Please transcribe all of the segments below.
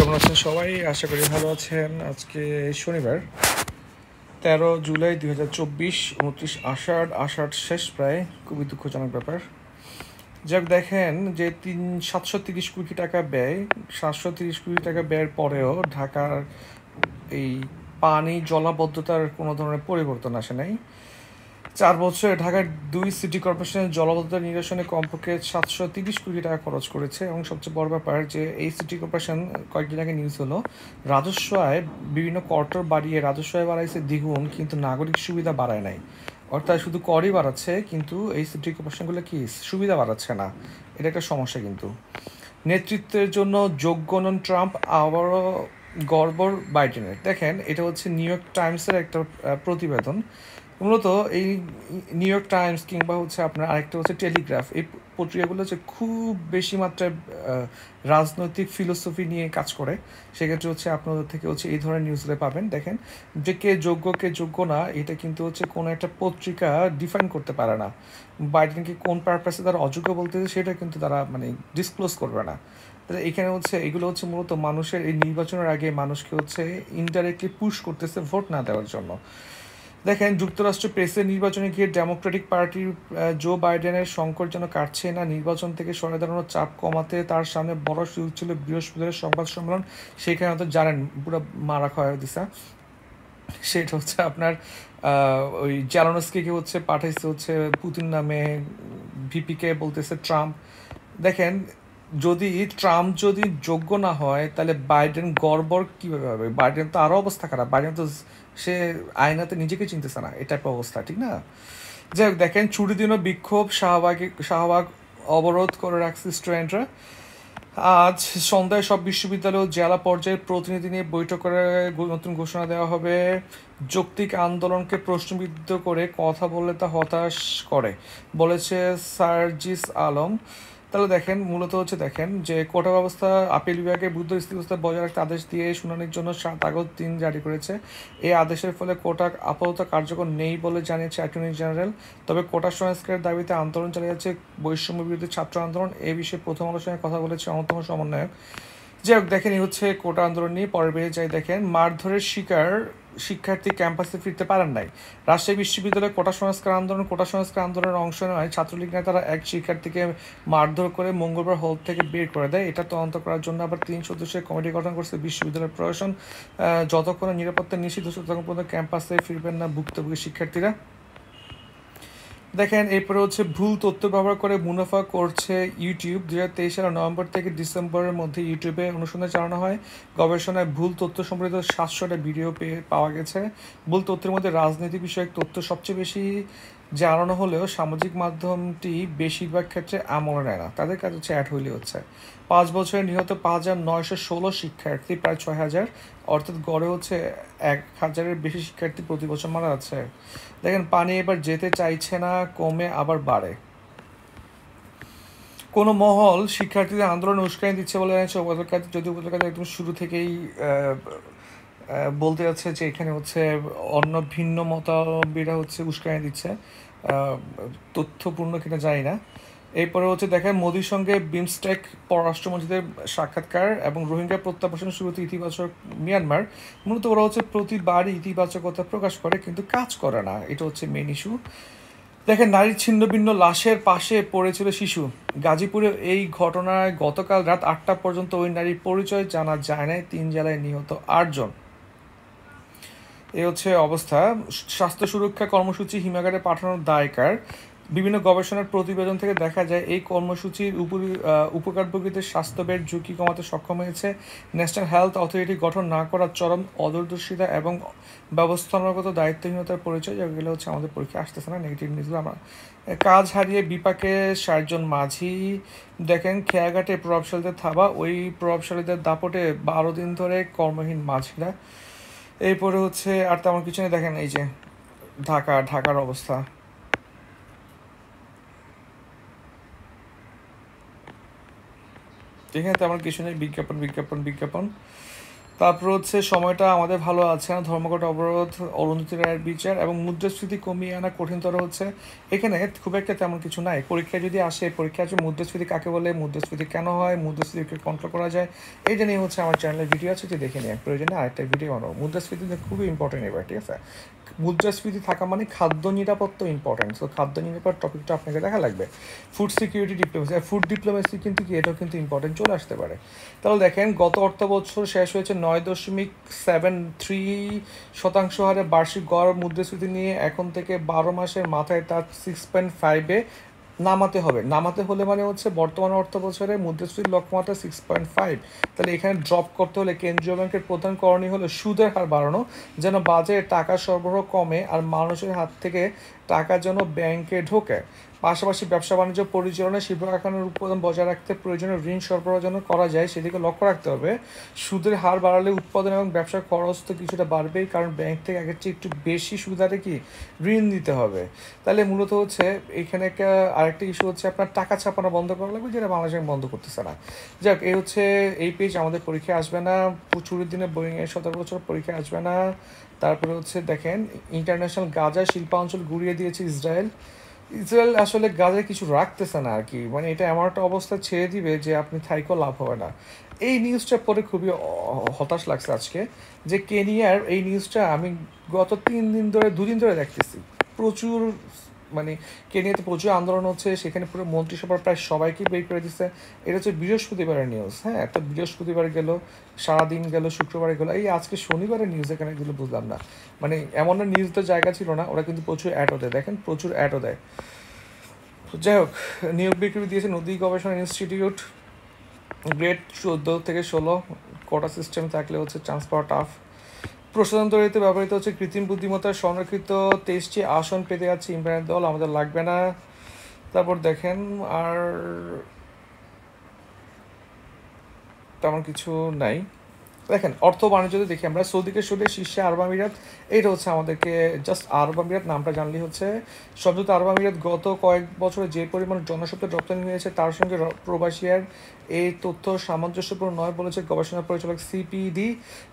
কেমন আছেন সবাই? আশা করি ভালো আছেন। আজকে শনিবার 13 জুলাই 2024, 29 আষাঢ় শেষ প্রায়। খুবই দুঃখজনক ব্যাপার। যাক, দেখেন যে 730 কোটি টাকা ব্যয়, 730 কোটি টাকা ব্যয়ের পরেও ঢাকার এই পানি জলাবদ্ধতার কোনো ধরনের পরিবর্তন আসে নাই। 4 বছরে ঢাকার 2 সিটি কর্পোরেশনের জলাবদ্ধতা নিরসনে কমপক্ষে 730 কোটি টাকা খরচ করেছে। এবং সবচেয়ে বড় ব্যাপার যে এই সিটি কর্পোরেশন কয়েকদিন আগে নিউজ হলো, রাজস্ব আয় বিভিন্ন কর্টর বাড়িয়ে রাজস্ব আয় বাড়াইছে দ্বিগুণ, কিন্তু নাগরিক সুবিধা বাড়ায় নাই। অর্থাৎ শুধু করই বাড়াচ্ছে, কিন্তু এই সিটি কর্পোরেশনগুলো কি সুবিধা বাড়াচ্ছে না। এটা একটা সমস্যা। কিন্তু নেতৃত্বের জন্য যোগ্য নন ট্রাম্প, আবারও গড়বড় বাইডেনের। দেখেন, এটা হচ্ছে নিউ ইয়র্ক টাইমসের একটা প্রতিবেদন। মূলত এই নিউ ইয়র্ক টাইমস কিংবা হচ্ছে আপনার আরেকটা হচ্ছে টেলিগ্রাফ, এই পত্রিকাগুলো হচ্ছে খুব বেশি মাত্রায় রাজনৈতিক ফিলোসফি নিয়ে কাজ করে। সেক্ষেত্রে হচ্ছে আপনাদের থেকে হচ্ছে এই ধরনের নিউজগুলো পাবেন। দেখেন যে কে যোগ্য না, এটা কিন্তু হচ্ছে কোনো একটা পত্রিকা ডিফাইন করতে পারে না। বাইডেনকে কোন পারপাসে তারা অযোগ্য বলতেছে সেটা কিন্তু তারা মানে ডিসক্লোজ করবে না। এখানে হচ্ছে এগুলো হচ্ছে মূলত মানুষের এই নির্বাচনের আগে মানুষকে হচ্ছে ইনডাইরেক্টলি পুশ করতেছে ভোট না দেওয়ার জন্য। দেখেন, যুক্তরাষ্ট্র প্রেসিডেন্ট নির্বাচনে গিয়ে ডেমোক্রেটিক পার্টির জো বাইডেনের সংকট যেন কাটছে না। নির্বাচন থেকে সরে দাঁড়ানোর চাপ কমাতে তার সামনে বড় সুযোগ ছিল বৃহস্পতিবার সংবাদ সম্মেলন। সেখানে হয়তো জানেন পুরো মারা খাওয়া দিছা। সেটা হচ্ছে আপনার ওই জ্যালোনস্কিকে হচ্ছে পাঠাইছে হচ্ছে পুতিন নামে, ভিপিকে বলতেছে ট্রাম্প। দেখেন, ট্রাম্প যদি যোগ্য না হয় তাহলে বাইডেন গড়বড় কীভাবে হবে? বাইডেন তো আরও অবস্থা খারাপ। বাইডেন তো সে আয়নাতে নিজেকে চিনতেছে না, এটা একটা অবস্থা, ঠিক না? যাই হোক, দেখেন, ছুটির দিনও বিক্ষোভ, শাহবাগ অবরোধ করে রাখছে স্টুডেন্টরা। আজ সন্ধ্যায় সব বিশ্ববিদ্যালয় ও জেলা পর্যায়ের প্রতিনিধি নিয়ে বৈঠক করে নতুন ঘোষণা দেওয়া হবে। যৌক্তিক আন্দোলনকে প্রশ্নবিদ্ধ করে কথা বললে তা হতাশ করে, বলেছে সার্জিস আলম। তাহলে দেখেন, মূলত হচ্ছে দেখেন যে কোটা ব্যবস্থা আপিল বিভাগের বিরুদ্ধে স্থিতিশীলতা বজায় রাখতে আদেশ দিয়ে শুনানির জন্য 7 আগস্ট দিন জারি করেছে। এই আদেশের ফলে কোটা আপাতত কার্যকর নেই বলে জানিয়েছে অ্যাটর্নি জেনারেল। তবে কোটা সংস্কারের দাবিতে আন্দোলন চালিয়ে যাচ্ছে বৈষম্য বিরোধী ছাত্র আন্দোলন। এ বিষয়ে প্রথম আলোচনায় কথা বলেছে অন্যতম সমন্বয়ক। যাই হোক, দেখেন, এই হচ্ছে কোটা আন্দোলন নিয়ে। পরের বেড়ে যাই, দেখেন, মারধরের শিকার শিক্ষার্থী ক্যাম্পাসে ফিরতে পারেন নাই। রাজশাহী বিশ্ববিদ্যালয়ে কোটা সংস্কার আন্দোলনের অংশ নেয় ছাত্রলীগ নেতারা এক শিক্ষার্থীকে মারধর করে মঙ্গলবার হল থেকে বের করে দেয়। এটা তদন্ত করার জন্য আবার 3 সদস্যের কমিটি গঠন করছে বিশ্ববিদ্যালয় প্রশাসন। যতক্ষণ নিরাপত্তা নিশ্চিত হচ্ছে ততক্ষণ পর্যন্ত ক্যাম্পাসে ফিরবেন না ভুক্তভোগী শিক্ষার্থীরা। দেখেন, এরপরে হচ্ছে ভুল তথ্য ব্যবহার করে মুনাফা করছে ইউটিউব। 2023 সালের নভেম্বর থেকে ডিসেম্বরের মধ্যে ইউটিউবে অনুসন্ধান চালানো হয়। গবেষণায় ভুল তথ্য সম্পর্কিত 700টা ভিডিও পাওয়া গেছে। ভুল তথ্যের মধ্যে রাজনীতি বিষয়ক তথ্য সবচেয়ে বেশি জানানো হলেও সামাজিক মাধ্যমটি বেশিরভাগ ক্ষেত্রে আমল নেয় না। তাদের কাছে হচ্ছে অ্যাড হইলে হচ্ছে 5 বছরে নিহত 5,916 শিক্ষার্থী, প্রায় 6,000, অর্থাৎ গড়ে হচ্ছে 1,000-এর বেশি শিক্ষার্থী প্রতি বছর মারা যাচ্ছে। দেখেন, পানি এবার যেতে চাইছে না, কমে আবার বাড়ে। কোনো মহল শিক্ষার্থীদের আন্দোলনে উস্কানি দিচ্ছে বলে জানিয়েছে উপত্যকাতে, যদিও উপত্যকাতে একদম শুরু থেকেই বলতে যাচ্ছে যে এখানে হচ্ছে অন্য ভিন্ন মতামতীরা হচ্ছে উস্কানি দিচ্ছে। তথ্যপূর্ণ কিনা জানি না। এরপরে হচ্ছে দেখেন, মোদির সঙ্গে বিমস্টেক পররাষ্ট্রমন্ত্রীদের সাক্ষাৎকার এবং রোহিঙ্গা প্রত্যাবাসন শুরুতে ইতিবাচক মিয়ানমার। মূলত ওরা হচ্ছে প্রতিবারই ইতিবাচকতা প্রকাশ করে কিন্তু কাজ করে না, এটা হচ্ছে মেন ইস্যু। দেখেন, নারীর ছিন্ন ভিন্ন লাশের পাশে পড়েছিল শিশু। গাজীপুরে এই ঘটনায় গতকাল রাত 8টা পর্যন্ত ওই নারীর পরিচয় জানা যায় না। 3 জেলায় নিহত 8 জন। এই হচ্ছে অবস্থা। স্বাস্থ্য সুরক্ষা কর্মসূচি হিমাগারে পাঠানোর দায় কার? বিভিন্ন গবেষণার প্রতিবেদন থেকে দেখা যায় এই কর্মসূচির উপকারভোগীদের স্বাস্থ্য ব্যয়ের ঝুঁকি কমাতে সক্ষম হয়েছে। ন্যাশনাল হেলথ অথরিটি গঠন না করার চরম অদূরদর্শিতা এবং ব্যবস্থাপনাগত দায়িত্বহীনতার পরিচয়, যেগুলো হচ্ছে আমাদের পরীক্ষা আসতেছে না। নেগেটিভ নিউজগুলো আমরা কাজ হারিয়ে বিপাকে 60 জন মাঝি। দেখেন, খেয়াঘাটে প্রভাবশালীদের থাবা, ওই প্রভাবশালীদের দাপটে 12 দিন ধরে কর্মহীন মাঝিরা। এরপরে হচ্ছে আর তেমন কিছু নেই। দেখেন, এই যে ঢাকার অবস্থা। এখানে তেমন কিছু নেই, বিজ্ঞাপন। তারপর হচ্ছে সময়টা আমাদের ভালো আছে না, ধর্মঘট অবরোধ, অরুন্ধতী রায়ের বিচার এবং মুদ্রাস্ফীতি কমিয়ে আনা কঠিনতর হচ্ছে। এখানে খুব একটা তেমন কিছু নাই। পরীক্ষায় যদি আসে, পরীক্ষায় আসে মুদ্রাস্ফীতি কাকে বলে, মুদ্রাস্ফীতি কেন হয়, মুদ্রাস্ফীতিকে কন্ট্রোল করা যায়, এইটা নিয়ে হচ্ছে আমার চ্যানেলের ভিডিও আছে, যে দেখে নিয়ে প্রয়োজনে আরেকটা ভিডিও বানাবো। মুদ্রাস্ফীতি খুবই ইম্পর্টেন্ট এবার, ঠিক আছে। মুদ্রাস্ফীতি থাকা মানে খাদ্য নিরাপত্তা ইম্পর্টেন্ট, তো খাদ্য নিরাপত্তা টপিকটা আপনাকে দেখা লাগবে। Food security diplomacy, food diplomacy কিন্তু কি, এটাও কিন্তু ইম্পর্টেন্ট চলে আসতে পারে। তাহলে দেখেন, গত অর্থ বছর শেষ হয়েছে 9.73% হারে বার্ষিক গড় মুদ্রাস্ফীতি নিয়ে এখন থেকে 12 মাসের মাথায় তার 6.5-এ নামাতে হবে। নামাতে হলে মানে হচ্ছে বর্তমান অর্থ বছরে মুদ্রাস্ফীতির লক্ষ্যমাত্রা 6.5। তাহলে এখানে ড্রপ করতে হলে কেন্দ্রীয় ব্যাংকের প্রধান করণীয় হলো সুদের হার বাড়ানো, যেন বাজারে টাকা সরবরাহ কমে আর মানুষের হাত থেকে টাকা যেন ব্যাংকে ঢোকে। পাশাপাশি ব্যবসা বাণিজ্য পরিচালনায় শিল্প কারখানার উৎপাদন বজায় রাখতে প্রয়োজনীয় ঋণ সরবরাহ যেন করা যায় সেদিকে লক্ষ্য রাখতে হবে। সুদের হার বাড়ালে উৎপাদন এবং ব্যবসার খরচ তো কিছুটা বাড়বেই, কারণ ব্যাংক থেকে আগের চেয়ে একটু বেশি সুদারে কি ঋণ দিতে হবে। তাহলে মূলত হচ্ছে এখানে একটা আরেকটা ইস্যু হচ্ছে আপনার টাকা ছাপানো বন্ধ করা লাগবে, যেটা বাংলাদেশ বন্ধ করতেছে না। যাক, এই হচ্ছে এই পেজ আমাদের পরীক্ষায় আসবে না। ছুটির দিনে বোয়িংয়ের 17 বছর পরীক্ষায় আসবে না। তারপরে হচ্ছে দেখেন, ইন্টারন্যাশনাল গাজা শিল্পাঞ্চল গুড়িয়ে দিয়েছে ইসরায়েল। ইসরায়েল আসলে গাজায় কিছু রাখতেছে না আর কি, মানে এটা এমন একটা অবস্থা ছেড়ে দিবে যে আপনি থাইকেও লাভ হবে না। এই নিউজটা পরে খুবই হতাশ লাগছে আজকে, যে কেনিয়ার এই নিউজটা আমি গত 2 দিন ধরে দেখতেছি। প্রচুর মানে কেনিয়াতে প্রচুর আন্দোলন হচ্ছে, সেখানে পুরো মন্ত্রিসভার প্রায় সবাইকে বের করে দিচ্ছে। এটা হচ্ছে বৃহস্পতিবারের নিউজ, হ্যাঁ, একটা বৃহস্পতিবার গেল, সারাদিন গেল, শুক্রবারে গেল, এই আজকে শনিবারের নিউজ এখানে এগুলো বুঝলাম না। মানে এমন না নিউজের জায়গা ছিল না, ওরা কিন্তু প্রচুর অ্যাডও দেয়, দেখেন প্রচুর অ্যাডও দেয়। যাই হোক, নিয়োগ বিক্রি দিয়েছে নদী গবেষণা ইনস্টিটিউট, গ্রেড 14 থেকে 16, কোটা সিস্টেম থাকলে হচ্ছে চান্স পাওয়া টাফ। প্রশাসন তৈরিতে ব্যবহৃত হচ্ছে কৃত্রিম বুদ্ধিমত্তার সংরক্ষিত 23টি আসন পেতে যাচ্ছে ইমরানের দল, আমাদের লাগবে না। তারপর দেখেন, আর তেমন কিছু নাই। দেখেন, অর্থ বাণিজ্যতে দেখি আমরা, সৌদিকে সরিয়ে শীর্ষে আরব আমিরাত। এইটা হচ্ছে আমাদেরকে জাস্ট আরব আমিরাত নামটা জানলেই হচ্ছে। সংযুক্ত আরব আমিরাত গত কয়েক বছরে যে পরিমাণ জনশক্তি রপ্তানি হয়েছে তার সঙ্গে প্রবাসীর এই তথ্য সামঞ্জস্যপূর্ণ নয় বলেছে গবেষণা পরিচালক সিপিডি।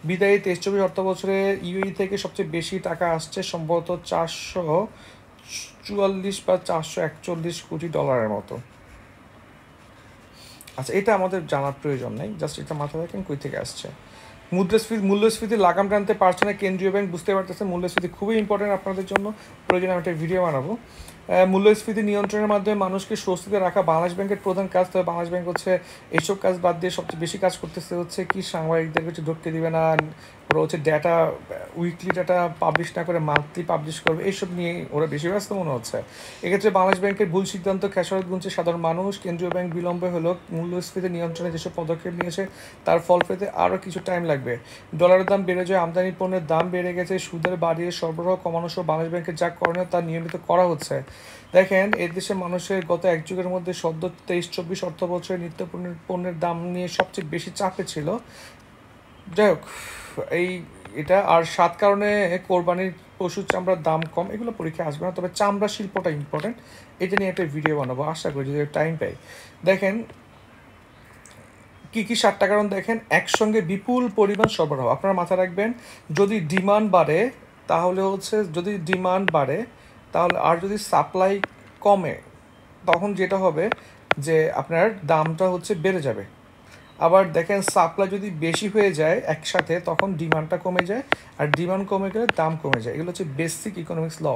বিদায়ী 23-24 অর্থ বছরে ইউই থেকে সবচেয়ে বেশি টাকা আসছে সম্ভবত 444 বা 441 কোটি ডলারের মতো। আচ্ছা, এটা আমাদের জানার প্রয়োজন নেই, জাস্ট এটা মাথায় রাখেন কই থেকে আসছে। মূল্যস্ফীতি লাগাম টানতে পারছে না কেন্দ্রীয় ব্যাংক, বুঝতে পারতেছে মূল্যস্ফীতি খুবই ইম্পর্টেন্ট আপনাদের জন্য, প্রয়োজনে আমি একটা ভিডিও বানাবো। মূল্যস্ফীতি নিয়ন্ত্রণের মাধ্যমে মানুষকে স্বস্তিতে রাখা বাংলাদেশ ব্যাংকের প্রধান কাজ। তবে বাংলাদেশ ব্যাংক হচ্ছে এইসব কাজ বাদ দিয়ে সবচেয়ে বেশি কাজ করতেছে হচ্ছে কি, সাংবাদিকদের কাছে ঢুকতে দিবে না, ওরা হচ্ছে ডেটা উইকলি ডেটা পাবলিশ না করে মান্থলি পাবলিশ করবে, এইসব নিয়ে ওরা বেশি ব্যস্ত মনে হচ্ছে। এক্ষেত্রে বাংলাদেশ ব্যাংকের ভুল সিদ্ধান্ত খেসারত গুনছে সাধারণ মানুষ। কেন্দ্রীয় ব্যাংক বিলম্বে হলেও মূল্যস্ফীতি নিয়ন্ত্রণে যেসব পদক্ষেপ নিয়েছে তার ফল পেতে আরও কিছু টাইম লাগবে। ডলারের দাম বেড়ে যায়, আমদানি পণ্যের দাম বেড়ে গেছে, সুদের বাড়িয়ে সরবরাহ কমানো সহ বাংলাদেশ ব্যাংকের যা করণীয় তা নিয়মিত করা হচ্ছে। দেখেন, এই দেশে মানুষের গত এক যুগের মধ্যে সদ্য 23-24 অর্থ বছরে নিত্য পণ্যের দাম নিয়ে সবচেয়ে বেশি চাপে ছিল। যাই হোক, এই এটা আর 7 কারণে কোরবানির পশুর চামড়ার দাম কম, এগুলো পরীক্ষা আসবে না, তবে চামড়া শিল্পটা ইম্পর্টেন্ট, এটা নিয়ে একটা ভিডিও বানাবো আশা করি যদি টাইম পাই। দেখেন কী কী 7টা কারণ, দেখেন একসঙ্গে বিপুল পরিমাণ সরবরাহ, আপনারা মাথায় রাখবেন যদি ডিমান্ড বাড়ে তাহলে হচ্ছে, যদি ডিমান্ড বাড়ে তাহলে, আর যদি সাপ্লাই কমে তখন যেটা হবে যে আপনার দামটা হচ্ছে বেড়ে যাবে। আবার দেখেন, সাপ্লাই যদি বেশি হয়ে যায় একসাথে তখন ডিমান্ডটা কমে যায়, আর ডিমান্ড কমে গেলে দাম কমে যায়, এগুলো হচ্ছে বেসিক ইকোনমিক্স ল।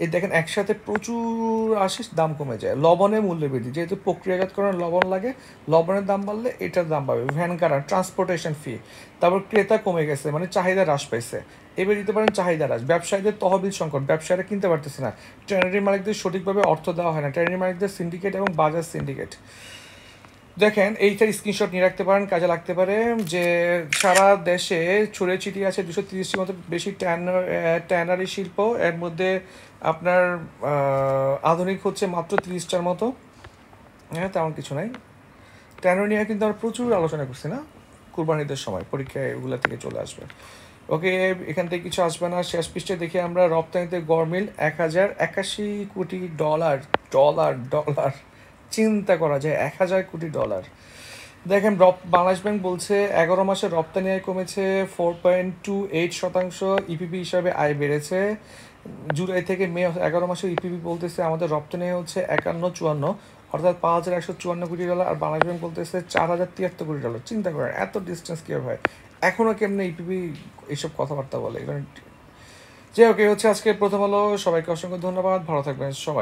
এই দেখেন, একসাথে প্রচুর আসে দাম কমে যায়। লবণের মূল্য বৃদ্ধি, যেহেতু প্রক্রিয়াজাতকরণে লবণ লাগে, লবণের দাম বাড়লে এটার দাম বাড়বে। ভ্যান ভাড়া, ট্রান্সপোর্টেশন ফি, তারপর ক্রেতা কমে গেছে মানে চাহিদা হ্রাস পাইছে, এবার দিতে পারেন চাহিদা হ্রাস। ব্যবসায়ীদের তহবিল সংকট, ব্যবসায়ীরা কিনতে পারতেছে না, ট্রেনারি মালিকদের সঠিকভাবে অর্থ দেওয়া হয় না, ট্রেনারি মালিকদের সিন্ডিকেট এবং বাজার সিন্ডিকেট। দেখেন, এইটার স্ক্রিনশট নিয়ে রাখতে পারেন, কাজে লাগতে পারে। যে সারা দেশে ছড়িয়ে ছিটিয়ে আছে 230টির মতো বেশি ট্যানারি শিল্প, এর মধ্যে আপনার আধুনিক হচ্ছে মাত্র 30টার মতো, হ্যাঁ তেমন কিছু নাই। ট্যানারি নিয়ে কিন্তু আমরা প্রচুর আলোচনা করছি না কুরবানিদের সময়, পরীক্ষায় এগুলো থেকে চলে আসবে। ওকে, এখান থেকে কিছু আসবে না। শেষ পৃষ্ঠে দেখি আমরা রপ্তানিতে গড়মিল 1081 কোটি ডলার। ডলার ডলার চিন্তা করা যায়, 1000 কোটি ডলার। দেখেন বাংলাদেশ ব্যাংক বলছে 11 মাসে রপ্তানি আয় কমেছে 4.28%, ইপিপি হিসাবে আয় বেড়েছে। জুলাই থেকে মে 11 মাসে ইপিপি বলতেছে আমাদের রপ্তানি আয় হচ্ছে 5154, অর্থাৎ $5,154 আর বাংলাদেশ ব্যাংক বলতেছে $4,073 চিন্তা করেন এত ডিস্টেন্স কীভাবে হয়, এখনও কেমনে ইপিপি এইসব কথাবার্তা বলে। যাই হোক, হচ্ছে আজকে প্রথম আলো, সবাইকে অসংখ্য ধন্যবাদ, ভালো থাকবেন সবাই।